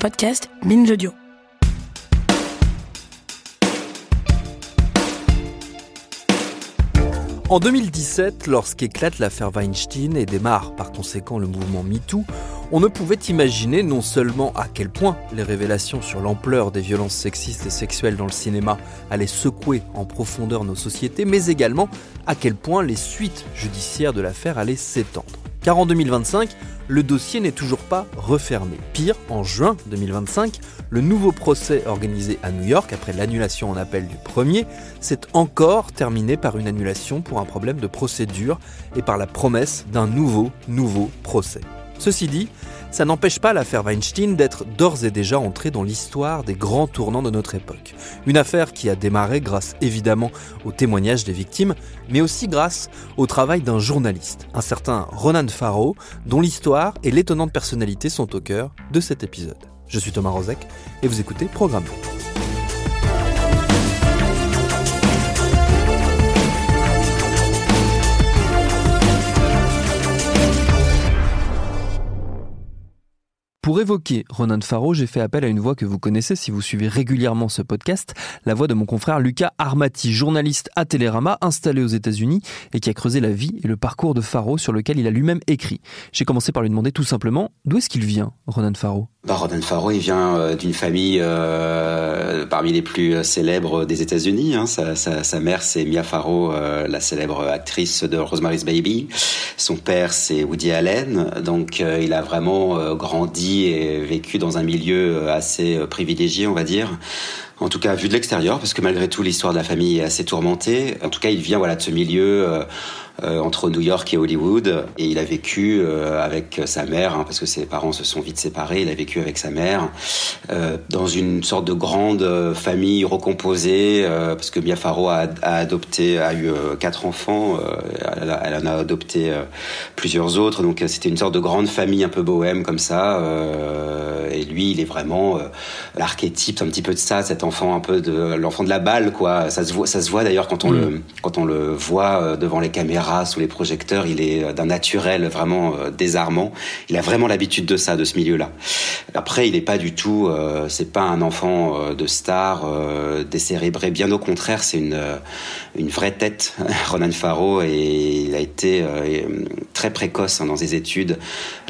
podcast Binge Audio. En 2017, lorsqu'éclate l'affaire Weinstein et démarre par conséquent le mouvement MeToo, on ne pouvait imaginer non seulement à quel point les révélations sur l'ampleur des violences sexistes et sexuelles dans le cinéma allaient secouer en profondeur nos sociétés, mais également à quel point les suites judiciaires de l'affaire allaient s'étendre. Car en 2025, le dossier n'est toujours pas refermé. Pire, en juin 2025, le nouveau procès organisé à New York, après l'annulation en appel du premier, s'est encore terminé par une annulation pour un problème de procédure et par la promesse d'un nouveau procès. Ceci dit, ça n'empêche pas l'affaire Weinstein d'être d'ores et déjà entrée dans l'histoire des grands tournants de notre époque. Une affaire qui a démarré grâce évidemment aux témoignages des victimes, mais aussi grâce au travail d'un journaliste, un certain Ronan Farrow, dont l'histoire et l'étonnante personnalité sont au cœur de cet épisode. Je suis Thomas Rozek et vous écoutez Programme. Pour évoquer Ronan Farrow, j'ai fait appel à une voix que vous connaissez si vous suivez régulièrement ce podcast, la voix de mon confrère Lucas Armati, journaliste à Télérama, installé aux États-Unis et qui a creusé la vie et le parcours de Farrow sur lequel il a lui-même écrit. J'ai commencé par lui demander tout simplement d'où est-ce qu'il vient, Ronan Farrow. Ronan Farrow, il vient d'une famille parmi les plus célèbres des États-Unis. Sa mère, c'est Mia Farrow, la célèbre actrice de Rosemary's Baby. Son père, c'est Woody Allen. Donc, il a vraiment grandi et vécu dans un milieu assez privilégié, on va dire. En tout cas, vu de l'extérieur, parce que malgré tout, l'histoire de la famille est assez tourmentée. En tout cas, il vient de ce milieu entre New York et Hollywood. Et il a vécu avec sa mère, parce que ses parents se sont vite séparés. Il a vécu avec sa mère dans une sorte de grande famille recomposée, parce que Mia Farrow a eu 4 enfants. Elle en a adopté plusieurs autres. Donc, c'était une sorte de grande famille un peu bohème comme ça. Et lui, il est vraiment l'archétype un petit peu de ça, cet enfant un peu de l'enfant de la balle, quoi. Ça se voit d'ailleurs quand on le voit devant les caméras, sous les projecteurs. Il est d'un naturel vraiment désarmant. Il a vraiment l'habitude de ça, de ce milieu-là. Après, il est pas du tout, c'est pas un enfant de star décérébré. Bien au contraire, c'est une vraie tête, Ronan Farrow, et il a été très précoce dans ses études.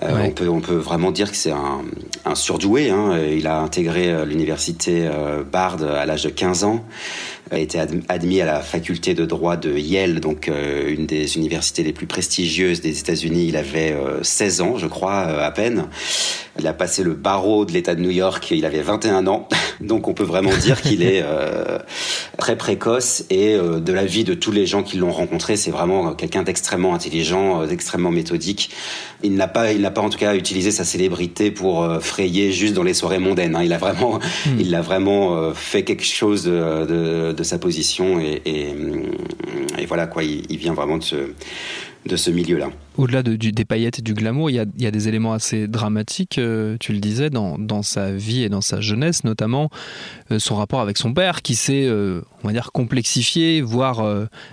Ouais. On peut vraiment dire que c'est un surdoué. Il a intégré l'université Bard à l'âge de 15 ans. A été admis à la faculté de droit de Yale, donc une des universités les plus prestigieuses des États-Unis. Il avait 16 ans, je crois, à peine. Il a passé le barreau de l'État de New York, il avait 21 ans. Donc on peut vraiment dire qu'il est très précoce, et de la vie de tous les gens qui l'ont rencontré, c'est vraiment quelqu'un d'extrêmement intelligent, d'extrêmement méthodique. Il n'a pas en tout cas utilisé sa célébrité pour frayer juste dans les soirées mondaines. Il a vraiment fait quelque chose de sa position, et voilà quoi. Il vient vraiment de ce milieu-là. Au-delà des paillettes et du glamour, il y a des éléments assez dramatiques, tu le disais, dans sa vie et dans sa jeunesse, notamment son rapport avec son père, qui s'est, on va dire, complexifié, voire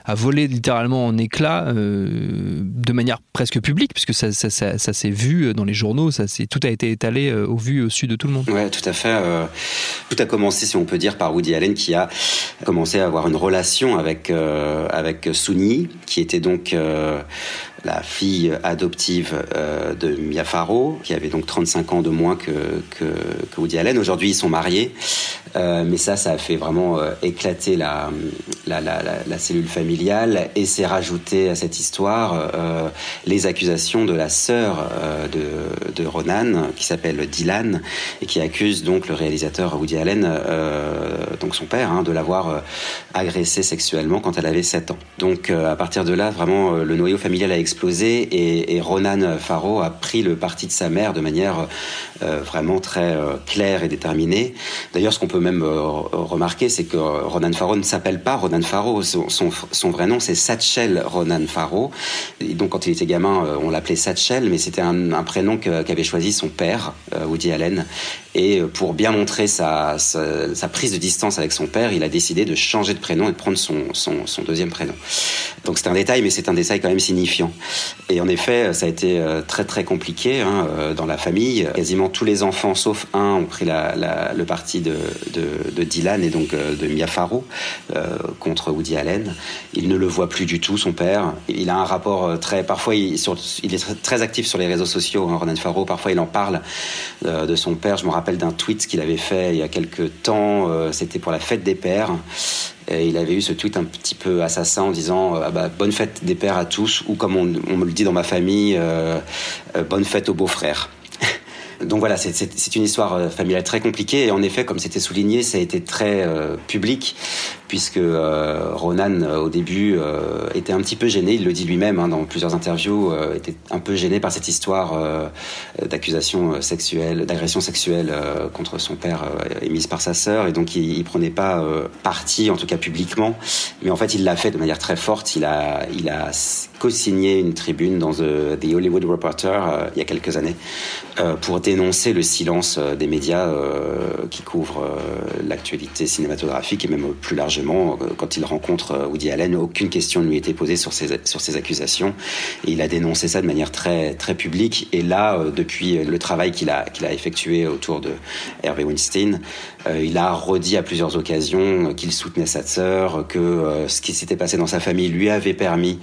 a volé littéralement en éclats de manière presque publique, puisque ça s'est vu dans les journaux, tout a été étalé au vu et au su de tout le monde. Ouais, tout à fait. Tout a commencé, si on peut dire, par Woody Allen, qui a commencé à avoir une relation avec Soon-Yi, qui était donc la fille adoptive de Mia Farrow, qui avait donc 35 ans de moins que Woody Allen. Aujourd'hui, ils sont mariés, mais ça a fait vraiment éclater la cellule familiale, et s'est rajouté à cette histoire les accusations de la sœur de Ronan, qui s'appelle Dylan, et qui accuse donc le réalisateur Woody Allen, donc son père, de l'avoir agressée sexuellement quand elle avait 7 ans. Donc à partir de là, vraiment, le noyau familial a explosé, et Ronan Farrow a pris le parti de sa mère de manière vraiment très claire et déterminée. D'ailleurs, ce qu'on peut même remarquer, c'est que Ronan Farrow ne s'appelle pas Ronan Farrow. Son vrai nom, c'est Satchel Ronan Farrow. Et donc, quand il était gamin, on l'appelait Satchel, mais c'était un prénom qu'avait choisi son père, Woody Allen. Et pour bien montrer sa prise de distance avec son père, il a décidé de changer de prénom et de prendre son deuxième prénom. Donc c'est un détail, mais c'est un détail quand même signifiant. Et en effet, ça a été très très compliqué dans la famille. Quasiment tous les enfants, sauf un, ont pris le parti de Dylan et donc de Mia Farrow contre Woody Allen. Il ne le voit plus du tout, son père. Il a un rapport parfois il est très actif sur les réseaux sociaux, Ronan Farrow. Parfois il en parle de son père. Je me rappelle d'un tweet qu'il avait fait il y a quelques temps. C'était pour la fête des pères. Et il avait eu ce tweet un petit peu assassin en disant bonne fête des pères à tous, ou comme on me le dit dans ma famille, bonne fête aux beaux-frères. Donc voilà, c'est une histoire familiale très compliquée, et en effet, comme c'était souligné, ça a été très public, puisque Ronan, au début, était un petit peu gêné, il le dit lui-même dans plusieurs interviews, était un peu gêné par cette histoire d'agression sexuelle contre son père émise par sa sœur, et donc il prenait pas parti, en tout cas publiquement, mais en fait il l'a fait de manière très forte. Il a co-signé une tribune dans The Hollywood Reporter il y a quelques années pour dénoncer le silence des médias qui couvrent l'actualité cinématographique, et même plus largement quand il rencontre Woody Allen, aucune question ne lui était posée sur ces accusations, et il a dénoncé ça de manière très très publique. Et là, depuis le travail qu'il a effectué autour de Harvey Weinstein, il a redit à plusieurs occasions qu'il soutenait sa sœur, que ce qui s'était passé dans sa famille lui avait permis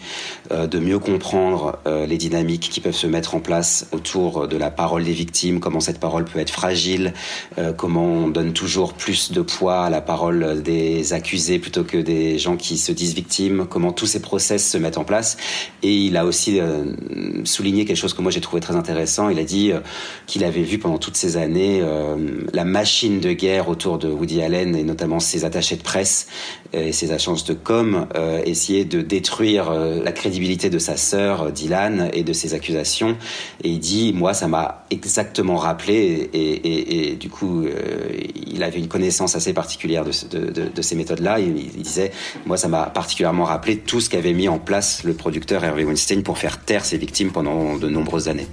de mieux comprendre les dynamiques qui peuvent se mettre en place autour de la parole des victimes, comment cette parole peut être fragile, comment on donne toujours plus de poids à la parole des accusés plutôt que des gens qui se disent victimes, comment tous ces process se mettent en place. Et il a aussi souligné quelque chose que moi j'ai trouvé très intéressant. Il a dit qu'il avait vu pendant toutes ces années la machine de guerre autour de Woody Allen, et notamment ses attachés de presse et ses agences de com, essayer de détruire la crédibilité de sa sœur Dylan et de ses accusations. Et il dit, moi ça m'a exactement rappelé, et du coup il avait une connaissance assez particulière de ces méthodes-là. Il disait, moi ça m'a particulièrement rappelé tout ce qu'avait mis en place le producteur Harvey Weinstein pour faire taire ses victimes pendant de nombreuses années.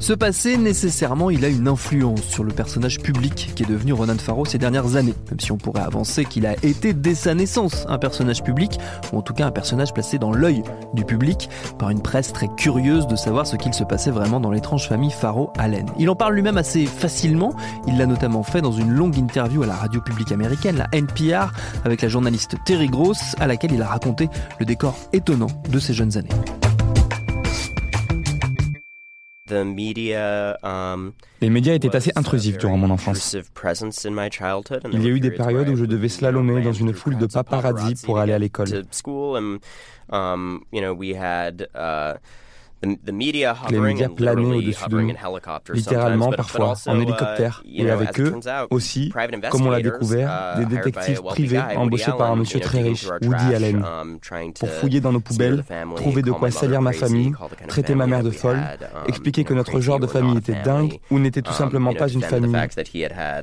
Ce passé, nécessairement, il a une influence sur le personnage public qui est devenu Ronan Farrow ces dernières années. Même si on pourrait avancer qu'il a été dès sa naissance un personnage public, ou en tout cas un personnage placé dans l'œil du public par une presse très curieuse de savoir ce qu'il se passait vraiment dans l'étrange famille Farrow-Allen. Il en parle lui-même assez facilement. Il l'a notamment fait dans une longue interview à la radio publique américaine, la NPR, avec la journaliste Terry Gross, à laquelle il a raconté le décor étonnant de ses jeunes années. Les médias étaient assez intrusifs durant mon enfance. Il y a eu des périodes où je devais slalomer dans une foule de paparazzi pour aller à l'école. Les médias planaient au-dessus de nous, littéralement parfois, en hélicoptère. Et avec eux, aussi, comme on l'a découvert, des détectives privés embauchés par un monsieur très riche, Woody Allen, pour fouiller dans nos poubelles, trouver de quoi salir ma famille, traiter ma mère de folle, expliquer que notre genre de famille était dingue ou n'était tout simplement pas une famille,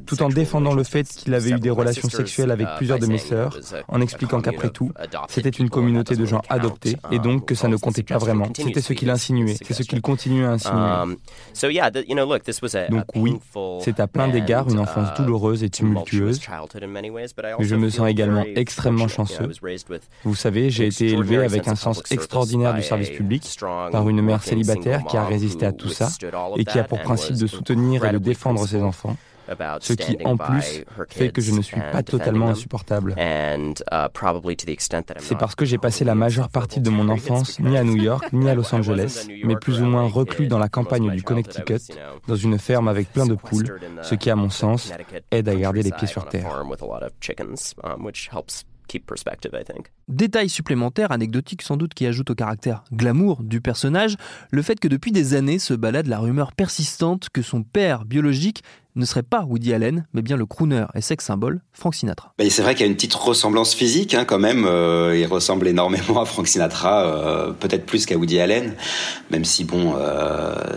tout en défendant le fait qu'il avait eu des relations sexuelles avec plusieurs de mes sœurs, en expliquant qu'après tout, c'était une communauté de gens adoptés et donc que ça ne comptait pas vraiment. C'était ce qu'il insinuait. C'est ce qu'il continue à insinuer. Donc oui, c'est à plein d'égards une enfance douloureuse et tumultueuse, mais je me sens également extrêmement chanceux. Vous savez, j'ai été élevé avec un sens extraordinaire du service public par une mère célibataire qui a résisté à tout ça et qui a pour principe de soutenir et de défendre ses enfants. Ce qui, en plus, fait que je ne suis pas totalement insupportable. C'est parce que j'ai passé la majeure partie de mon enfance ni à New York, ni à Los Angeles, mais plus ou moins reclus dans la campagne du Connecticut, dans une ferme avec plein de poules, ce qui, à mon sens, aide à garder les pieds sur terre. Détail supplémentaire, anecdotique sans doute, qui ajoute au caractère glamour du personnage, le fait que depuis des années se balade la rumeur persistante que son père biologique ne serait pas Woody Allen, mais bien le crooner et sex symbole Frank Sinatra. Et c'est vrai qu'il y a une petite ressemblance physique quand même. Il ressemble énormément à Frank Sinatra, peut-être plus qu'à Woody Allen, même si bon,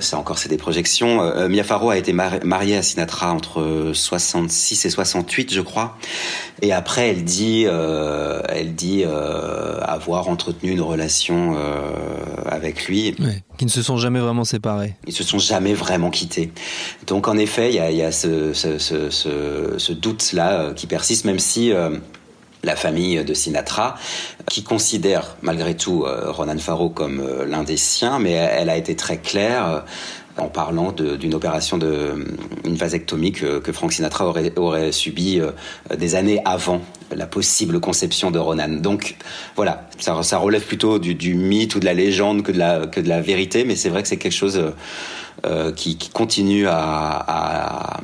c'est des projections. Mia Farrow a été mariée à Sinatra entre 66 et 68, je crois. Et après, elle dit avoir entretenu une relation avec lui. Ouais, qui ne se sont jamais vraiment séparés. Ils se sont jamais vraiment quittés. Donc en effet, il y a ce doute-là qui persiste, même si la famille de Sinatra, qui considère malgré tout Ronan Farrow comme l'un des siens, mais elle a été très claire en parlant d'une opération une vasectomie que Frank Sinatra aurait subi des années avant la possible conception de Ronan. Donc voilà, ça relève plutôt du mythe ou de la légende que de la vérité, mais c'est vrai que c'est quelque chose qui continue à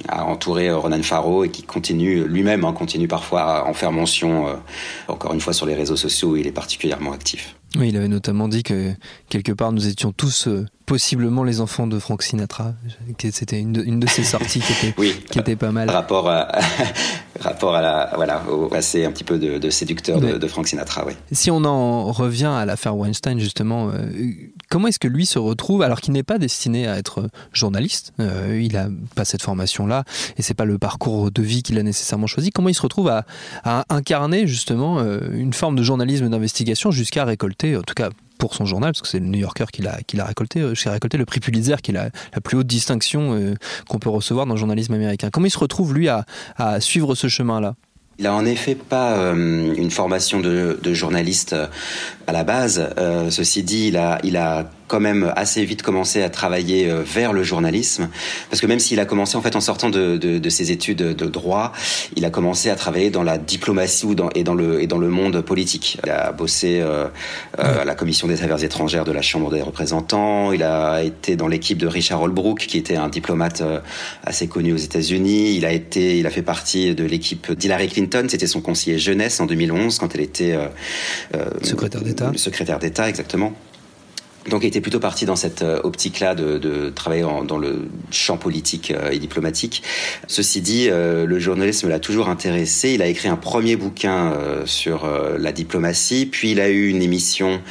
entourer Ronan Farrow et qui continue lui-même, continue parfois à en faire mention, encore une fois sur les réseaux sociaux où il est particulièrement actif. Oui, il avait notamment dit que quelque part nous étions tous possiblement les enfants de Frank Sinatra. C'était une de ses sorties qui était pas mal. Rapport à au passé un petit peu de séducteur de Frank Sinatra. Oui. Si on en revient à l'affaire Weinstein justement, comment est-ce que lui se retrouve alors qu'il n'est pas destiné à être journaliste, il a pas cette formation-là et c'est pas le parcours de vie qu'il a nécessairement choisi. Comment il se retrouve à incarner justement une forme de journalisme d'investigation jusqu'à récolter, en tout cas pour son journal, parce que c'est le New Yorker qui l'a récolté, le prix Pulitzer, qui est la plus haute distinction qu'on peut recevoir dans le journalisme américain. Comment il se retrouve, lui, à suivre ce chemin-là ? Il a en effet pas une formation de journaliste à la base. Ceci dit, il a quand même assez vite commencé à travailler vers le journalisme, parce que même s'il a commencé en fait en sortant de ses études de droit, il a commencé à travailler dans la diplomatie et dans le monde politique. Il a bossé à la commission des affaires étrangères de la Chambre des représentants. Il a été dans l'équipe de Richard Holbrooke, qui était un diplomate assez connu aux États-Unis. Il a fait partie de l'équipe d'Hillary Clinton. C'était son conseiller jeunesse en 2011 quand elle était secrétaire d'État. Secrétaire d'État, exactement. Donc il était plutôt parti dans cette optique-là de travailler dans le champ politique et diplomatique. Ceci dit, le journalisme l'a toujours intéressé. Il a écrit un premier bouquin sur la diplomatie, puis il a eu une émission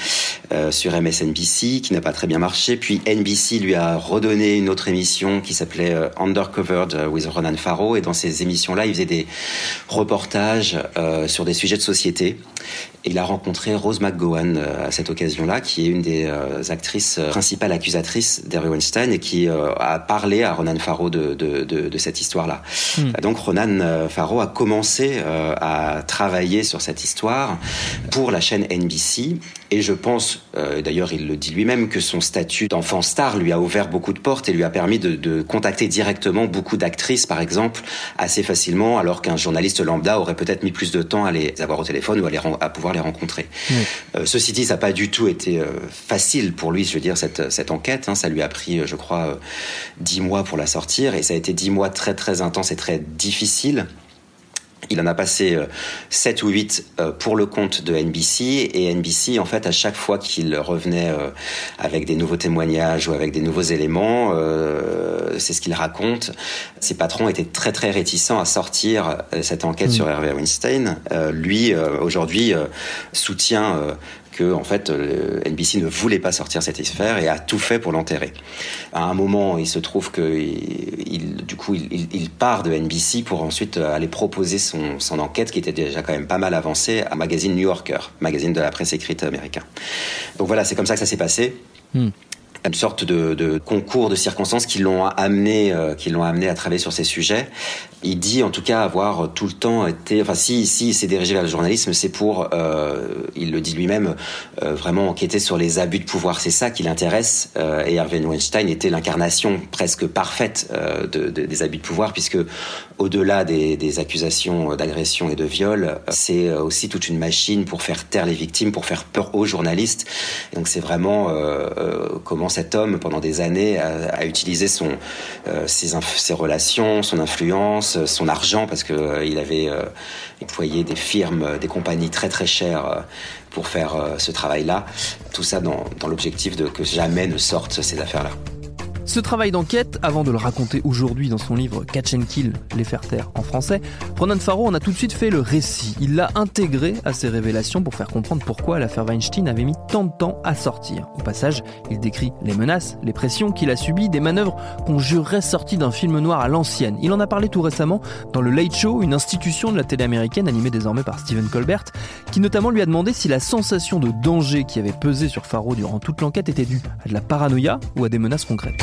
sur MSNBC qui n'a pas très bien marché, puis NBC lui a redonné une autre émission qui s'appelait Undercovered with Ronan Farrow, et dans ces émissions-là, il faisait des reportages sur des sujets de société. Et il a rencontré Rose McGowan à cette occasion-là, qui est une des actrices principales accusatrices d'Harvey Weinstein et qui a parlé à Ronan Farrow de cette histoire-là. Donc Ronan Farrow a commencé à travailler sur cette histoire pour la chaîne NBC, et je pense, d'ailleurs il le dit lui-même, que son statut d'enfant star lui a ouvert beaucoup de portes et lui a permis de contacter directement beaucoup d'actrices, par exemple, assez facilement, alors qu'un journaliste lambda aurait peut-être mis plus de temps à les avoir au téléphone ou à pouvoir les rencontrer. Ceci dit, ça n'a pas du tout été facile pour lui, je veux dire, cette enquête. Ça lui a pris, je crois, 10 mois pour la sortir, et ça a été 10 mois très très intenses et très difficiles. Il en a passé 7 ou 8 pour le compte de NBC, et NBC, en fait, à chaque fois qu'il revenait avec des nouveaux témoignages ou avec des nouveaux éléments, c'est ce qu'il raconte, ses patrons étaient très très réticents à sortir cette enquête sur Harvey Weinstein. Lui, aujourd'hui, soutient que en fait NBC ne voulait pas sortir cette affaire et a tout fait pour l'enterrer. À un moment, il se trouve que il part de NBC pour ensuite aller proposer son enquête, qui était déjà quand même pas mal avancée, à magazine New Yorker, magazine de la presse écrite américain. Donc voilà, c'est comme ça que ça s'est passé. Une sorte de concours de circonstances qui l'ont amené à travailler sur ces sujets. Il dit en tout cas avoir tout le temps été, enfin si il s'est dirigé vers le journalisme, c'est pour, il le dit lui-même, vraiment enquêter sur les abus de pouvoir. C'est ça qui l'intéresse, et Harvey Weinstein était l'incarnation presque parfaite des abus de pouvoir, puisque au-delà des accusations d'agression et de viol, c'est aussi toute une machine pour faire taire les victimes, pour faire peur aux journalistes. Et donc c'est vraiment comment cet homme, pendant des années, a utilisé ses relations, son influence, son argent, parce que il avait employé des firmes, des compagnies très très chères pour faire ce travail-là. Tout ça dans l'objectif que jamais ne sortent ces affaires-là. Ce travail d'enquête, avant de le raconter aujourd'hui dans son livre Catch and Kill, Les faire taire en français, Ronan Farrow en a tout de suite fait le récit. Il l'a intégré à ses révélations pour faire comprendre pourquoi l'affaire Weinstein avait mis tant de temps à sortir. Au passage, il décrit les menaces, les pressions qu'il a subies, des manœuvres qu'on jurerait sorties d'un film noir à l'ancienne. Il en a parlé tout récemment dans le Late Show, une institution de la télé américaine animée désormais par Stephen Colbert, qui notamment lui a demandé si la sensation de danger qui avait pesé sur Farrow durant toute l'enquête était due à de la paranoïa ou à des menaces concrètes.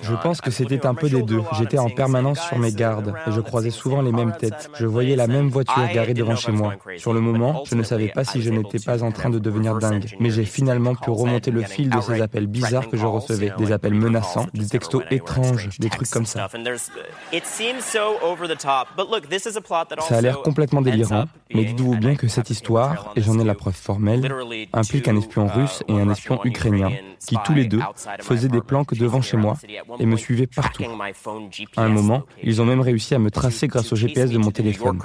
Je pense que c'était un peu des deux. J'étais en permanence sur mes gardes et je croisais souvent les mêmes têtes. Je voyais la même voiture garée devant chez moi. Sur le moment, je ne savais pas si je n'étais pas en train de devenir dingue. Mais j'ai finalement pu remonter le fil de ces appels bizarres que je recevais. Des appels menaçants, des textos étranges, des trucs comme ça. Ça a l'air complètement délirant, mais dites-vous bien que cette histoire, et j'en ai la preuve formelle, implique un espion russe et un espion ukrainien qui tous les deux faisaient des planques devant chez moi et me suivaient partout. À un moment, ils ont même réussi à me tracer grâce au GPS de mon téléphone.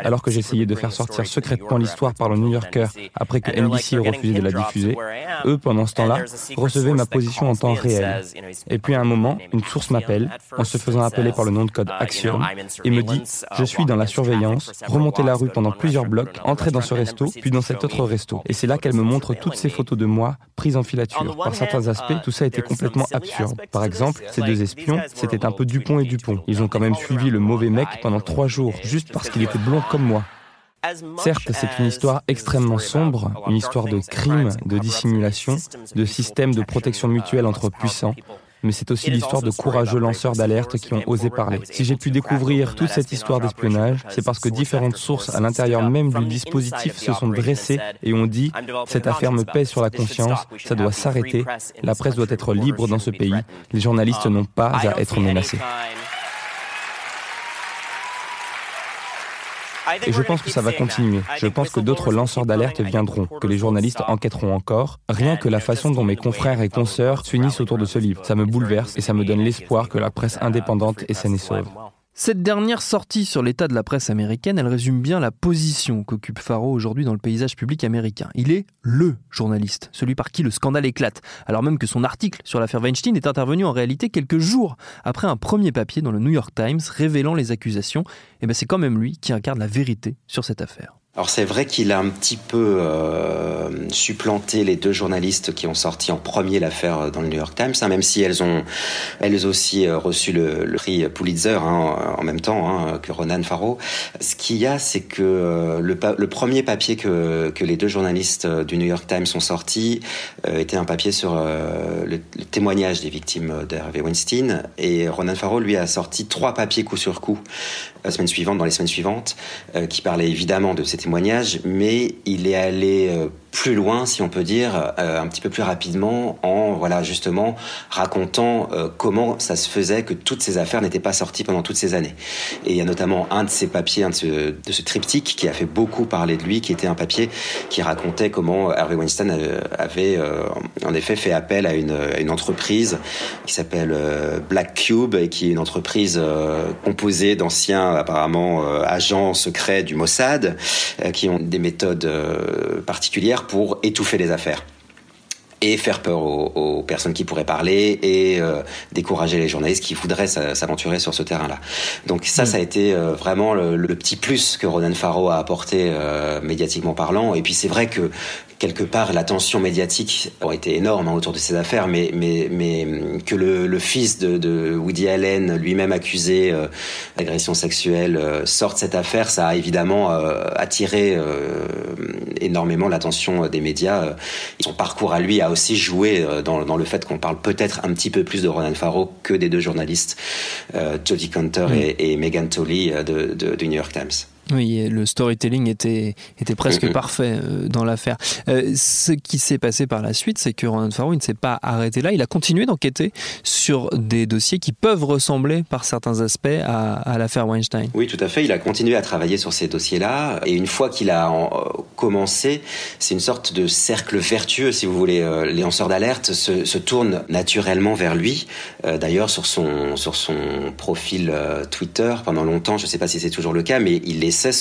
Alors que j'essayais de faire sortir secrètement l'histoire par le New Yorker après que NBC ait refusé de la diffuser, eux, pendant ce temps-là, recevaient ma position en temps réel. Et puis à un moment, une source m'appelle, en se faisant appeler par le nom de code Axiom, et me dit « Je suis dans la surveillance, remontez la rue pendant plusieurs blocs, entrez dans ce resto, puis dans cet autre resto. » Et c'est là qu'elle me montre toutes ces photos de moi prises en filature. Par certains aspects, tout ça était complètement absurde. Par exemple, ces deux espions, c'était un peu Dupont et Dupont. Ils ont quand même suivi le mauvais mec pendant 3 jours, juste parce qu'il était blond comme moi. Certes, c'est une histoire extrêmement sombre, une histoire de crime, de dissimulation, de système de protection mutuelle entre puissants, mais c'est aussi l'histoire de courageux lanceurs d'alerte qui ont osé parler. Si j'ai pu découvrir toute cette histoire d'espionnage, c'est parce que différentes sources à l'intérieur même du dispositif se sont dressées et ont dit « Cette affaire me pèse sur la conscience, ça doit s'arrêter, la presse doit être libre dans ce pays, les journalistes n'ont pas à être menacés ». Et je pense que ça va continuer. Je pense que d'autres lanceurs d'alerte viendront, que les journalistes enquêteront encore. Rien que la façon dont mes confrères et consoeurs s'unissent autour de ce livre. Ça me bouleverse et ça me donne l'espoir que la presse indépendante est saine et sauve. Cette dernière sortie sur l'état de la presse américaine, elle résume bien la position qu'occupe Farrow aujourd'hui dans le paysage public américain. Il est LE journaliste, celui par qui le scandale éclate, alors même que son article sur l'affaire Weinstein est intervenu en réalité quelques jours après un premier papier dans le New York Times révélant les accusations. Et c'est quand même lui qui incarne la vérité sur cette affaire. Alors c'est vrai qu'il a un petit peu supplanté les deux journalistes qui ont sorti en premier l'affaire dans le New York Times, même si elles ont aussi reçu le prix Pulitzer en même temps que Ronan Farrow. Ce qu'il y a, c'est que le premier papier que les deux journalistes du New York Times ont sorti était un papier sur le témoignage des victimes d'Harvey Weinstein, et Ronan Farrow lui a sorti 3 papiers coup sur coup dans les semaines suivantes, qui parlaient évidemment de ces témoignages, mais il est allé plus loin, si on peut dire, un petit peu plus rapidement, en justement racontant comment ça se faisait que toutes ces affaires n'étaient pas sorties pendant toutes ces années. Et il y a notamment un de ces papiers, de ce triptyque qui a fait beaucoup parler de lui, qui était un papier qui racontait comment Harvey Weinstein avait en effet fait appel à une entreprise qui s'appelle Black Cube, et qui est une entreprise composée d'anciens apparemment agents secrets du Mossad, qui ont des méthodes particulières pour étouffer les affaires et faire peur aux personnes qui pourraient parler, et décourager les journalistes qui voudraient s'aventurer sur ce terrain-là. Donc ça a été vraiment le petit plus que Ronan Farrow a apporté médiatiquement parlant. Et puis c'est vrai que quelque part, la tension médiatique aurait été énorme autour de ces affaires, mais que le fils de Woody Allen, lui-même accusé d'agression sexuelle, sorte cette affaire, ça a évidemment attiré énormément l'attention des médias. Son parcours à lui a aussi joué dans le fait qu'on parle peut-être un petit peu plus de Ronan Farrow que des deux journalistes, Jodie Counter et Megan Tolley du New York Times. Oui, le storytelling était presque parfait dans l'affaire. Ce qui s'est passé par la suite, c'est que Ronan Farrow ne s'est pas arrêté là. Il a continué d'enquêter sur des dossiers qui peuvent ressembler par certains aspects à l'affaire Weinstein. Oui, tout à fait. Il a continué à travailler sur ces dossiers-là. Et une fois qu'il a commencé, c'est une sorte de cercle vertueux, si vous voulez. Les lanceurs d'alerte se tournent naturellement vers lui. D'ailleurs, sur son profil Twitter, pendant longtemps, je ne sais pas si c'est toujours le cas, mais il laissait laissait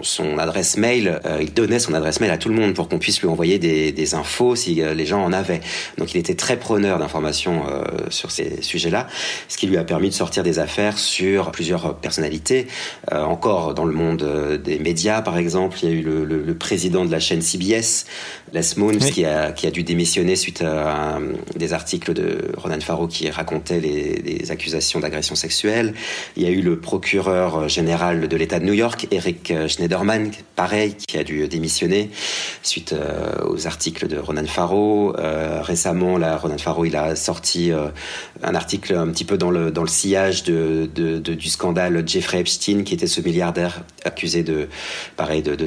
son adresse mail, il donnait son adresse mail à tout le monde pour qu'on puisse lui envoyer des infos si les gens en avaient. Donc il était très preneur d'informations sur ces sujets-là, ce qui lui a permis de sortir des affaires sur plusieurs personnalités. Encore dans le monde des médias, par exemple, il y a eu le président de la chaîne CBS, Les Moons, oui, qui a dû démissionner suite à des articles de Ronan Farrow qui racontaient les accusations d'agression sexuelle. Il y a eu le procureur général de l'État de New York, Eric Schneiderman, pareil, qui a dû démissionner suite aux articles de Ronan Farrow. Récemment, Ronan Farrow, il a sorti un article un petit peu dans le sillage du scandale Jeffrey Epstein, qui était ce milliardaire accusé de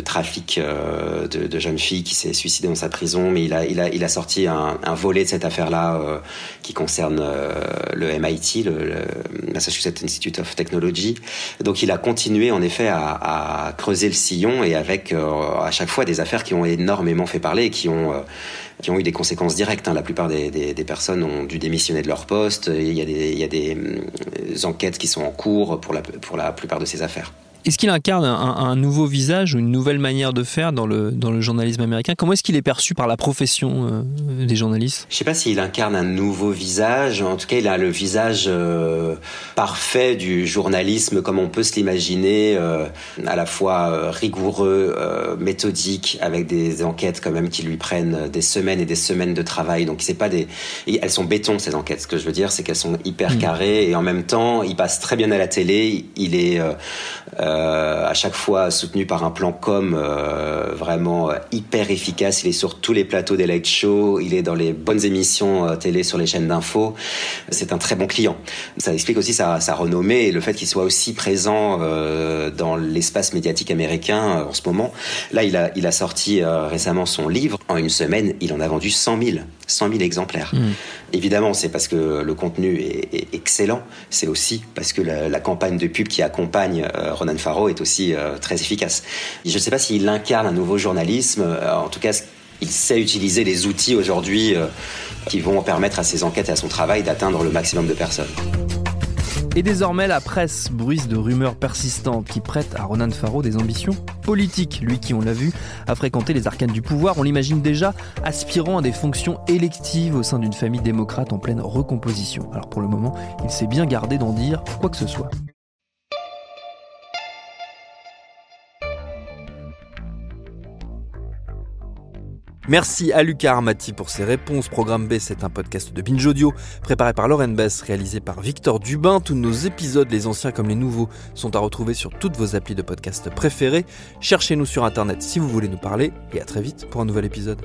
trafic de jeunes filles qui s'est suicidé dans sa prison. Mais il a sorti un volet de cette affaire-là qui concerne le MIT, le Massachusetts Institute of Technology. Donc il a continué en effet à creuser le sillon, et avec à chaque fois des affaires qui ont énormément fait parler et qui ont eu des conséquences directes. La plupart des personnes ont dû démissionner de leur poste. Il y a des enquêtes qui sont en cours pour la plupart de ces affaires. Est-ce qu'il incarne un nouveau visage ou une nouvelle manière de faire dans le journalisme américain ? Comment est-ce qu'il est perçu par la profession des journalistes ? Je ne sais pas s'il incarne un nouveau visage. En tout cas, il a le visage parfait du journalisme comme on peut se l'imaginer, à la fois rigoureux, méthodique, avec des enquêtes quand même qui lui prennent des semaines et des semaines de travail. Donc elles sont béton, ces enquêtes. Ce que je veux dire, c'est qu'elles sont hyper carrées, et en même temps, il passe très bien à la télé. Il est à chaque fois soutenu par un plan com vraiment hyper efficace. Il est sur tous les plateaux des late shows, il est dans les bonnes émissions télé sur les chaînes d'infos. C'est un très bon client. Ça explique aussi sa renommée et le fait qu'il soit aussi présent dans l'espace médiatique américain en ce moment. Là, il a sorti récemment son livre. En une semaine, il en a vendu 100 000 exemplaires. Évidemment, c'est parce que le contenu est excellent. C'est aussi parce que la campagne de pub qui accompagne Ronan Farrow est aussi très efficace. Je ne sais pas s'il incarne un nouveau journalisme. En tout cas, il sait utiliser les outils aujourd'hui qui vont permettre à ses enquêtes et à son travail d'atteindre le maximum de personnes. Et désormais, la presse bruise de rumeurs persistantes qui prêtent à Ronan Farrow des ambitions politiques. Lui qui, on l'a vu, a fréquenté les arcanes du pouvoir, on l'imagine déjà aspirant à des fonctions électives au sein d'une famille démocrate en pleine recomposition. Alors pour le moment, il s'est bien gardé d'en dire quoi que ce soit. Merci à Lucas Armati pour ses réponses. Programme B, c'est un podcast de Binge Audio, préparé par Lauren Bess, réalisé par Victor Dubin. Tous nos épisodes, les anciens comme les nouveaux, sont à retrouver sur toutes vos applis de podcast préférés. Cherchez-nous sur Internet si vous voulez nous parler, et à très vite pour un nouvel épisode.